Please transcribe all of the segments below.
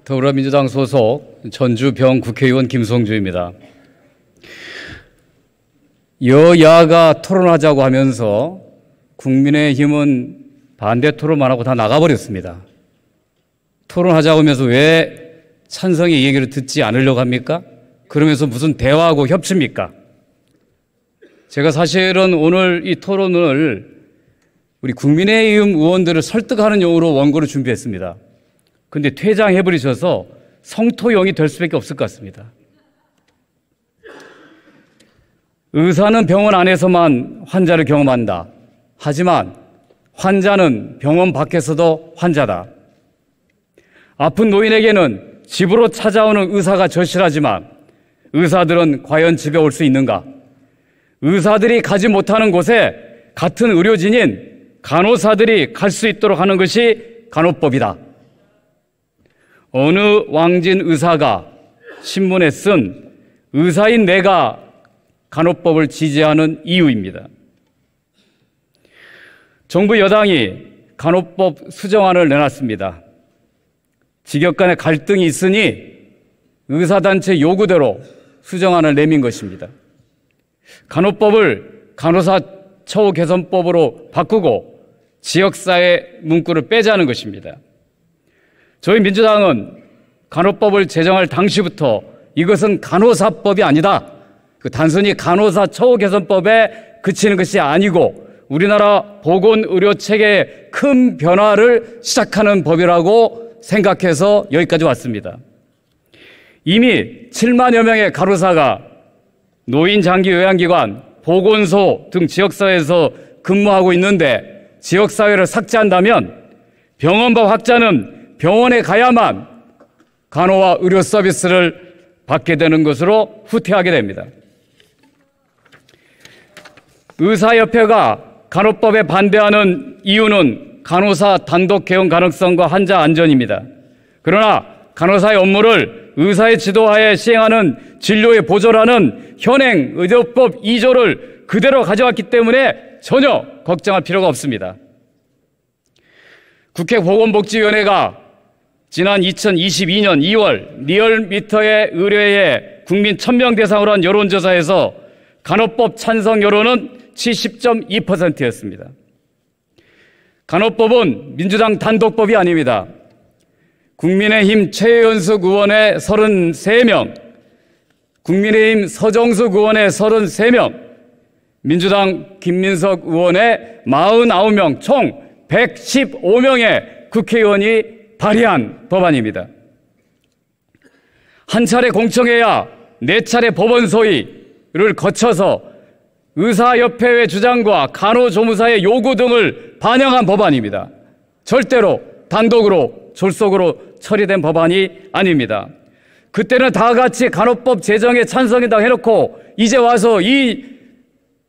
더불어민주당 소속 전주병 국회의원 김성주입니다. 여야가 토론하자고 하면서 국민의힘은 반대 토론만 하고 다 나가버렸습니다. 토론하자고 하면서 왜 찬성의 얘기를 듣지 않으려고 합니까? 그러면서 무슨 대화하고 협치입니까? 제가 사실은 오늘 이 토론을 우리 국민의힘 의원들을 설득하는 용으로 원고를 준비했습니다. 근데 퇴장해버리셔서 성토용이 될 수밖에 없을 것 같습니다. 의사는 병원 안에서만 환자를 경험한다. 하지만 환자는 병원 밖에서도 환자다. 아픈 노인에게는 집으로 찾아오는 의사가 절실하지만 의사들은 과연 집에 올 수 있는가? 의사들이 가지 못하는 곳에 같은 의료진인 간호사들이 갈 수 있도록 하는 것이 간호법이다. 어느 왕진 의사가 신문에 쓴 의사인 내가 간호법을 지지하는 이유입니다. 정부 여당이 간호법 수정안을 내놨습니다. 직역 간의 갈등이 있으니 의사단체 요구대로 수정안을 내민 것입니다. 간호법을 간호사 처우 개선법으로 바꾸고 지역사회 문구를 빼자는 것입니다. 저희 민주당은 간호법을 제정할 당시부터 이것은 간호사법이 아니다. 단순히 간호사 처우 개선법에 그치는 것이 아니고 우리나라 보건의료체계의 큰 변화를 시작하는 법이라고 생각해서 여기까지 왔습니다. 이미 7만여 명의 간호사가 노인 장기 요양기관, 보건소 등 지역사회에서 근무하고 있는데 지역사회를 삭제한다면 병원법 확자는 병원에 가야만 간호와 의료 서비스를 받게 되는 것으로 후퇴하게 됩니다. 의사협회가 간호법에 반대하는 이유는 간호사 단독 개원 가능성과 환자 안전입니다. 그러나 간호사의 업무를 의사의 지도하에 시행하는 진료의 보조라는 현행 의료법 2조를 그대로 가져왔기 때문에 전혀 걱정할 필요가 없습니다. 국회 보건복지위원회가 지난 2022년 2월 리얼미터의 의뢰에 국민 1000명 대상으로 한 여론조사에서 간호법 찬성 여론은 70.2%였습니다. 간호법은 민주당 단독법이 아닙니다. 국민의힘 최연숙 의원의 33명, 국민의힘 서정숙 의원의 33명, 민주당 김민석 의원의 49명, 총 115명의 국회의원이 발의한 법안입니다. 한 차례 공청회야 4차례 법원 소위를 거쳐서 의사협회의 주장과 간호조무사의 요구 등을 반영한 법안입니다. 절대로 단독으로 졸속으로 처리된 법안이 아닙니다. 그때는 다 같이 간호법 제정에 찬성이다 해놓고 이제 와서 이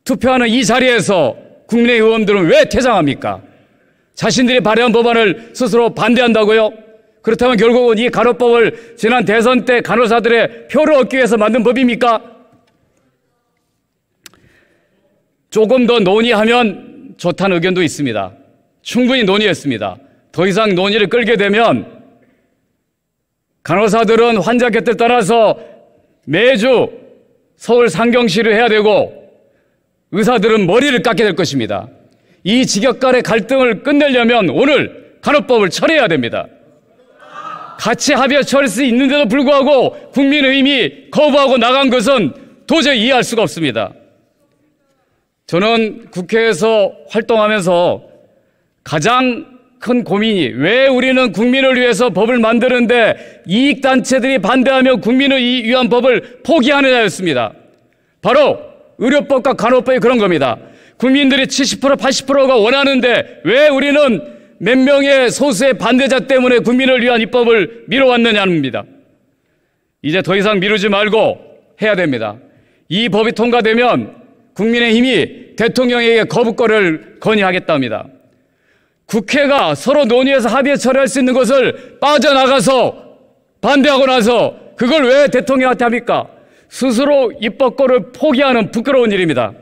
투표하는 이 자리에서 국민의 의원들은 왜 퇴장합니까? 자신들이 발의한 법안을 스스로 반대한다고요? 그렇다면 결국은 이 간호법을 지난 대선 때 간호사들의 표를 얻기 위해서 만든 법입니까? 조금 더 논의하면 좋다는 의견도 있습니다. 충분히 논의했습니다. 더 이상 논의를 끌게 되면 간호사들은 환자 곁을 따라서 매주 서울 상경시를 해야 되고 의사들은 머리를 깎게 될 것입니다. 이 직역 간의 갈등을 끝내려면 오늘 간호법을 처리해야 됩니다. 같이 합의해 처리할 수 있는데도 불구하고 국민의힘이 거부하고 나간 것은 도저히 이해할 수가 없습니다. 저는 국회에서 활동하면서 가장 큰 고민이 왜 우리는 국민을 위해서 법을 만드는데 이익단체들이 반대하며 국민을 위한 법을 포기하느냐였습니다. 바로 의료법과 간호법이 그런 겁니다. 국민들이 70% 80%가 원하는데 왜 우리는 몇 명의 소수의 반대자 때문에 국민을 위한 입법을 미뤄왔느냐입니다. 이제 더 이상 미루지 말고 해야 됩니다. 이 법이 통과되면 국민의힘이 대통령에게 거부권을 건의하겠답니다. 국회가 서로 논의해서 합의에 처리할 수 있는 것을 빠져나가서 반대하고 나서 그걸 왜 대통령한테 합니까? 스스로 입법권을 포기하는 부끄러운 일입니다.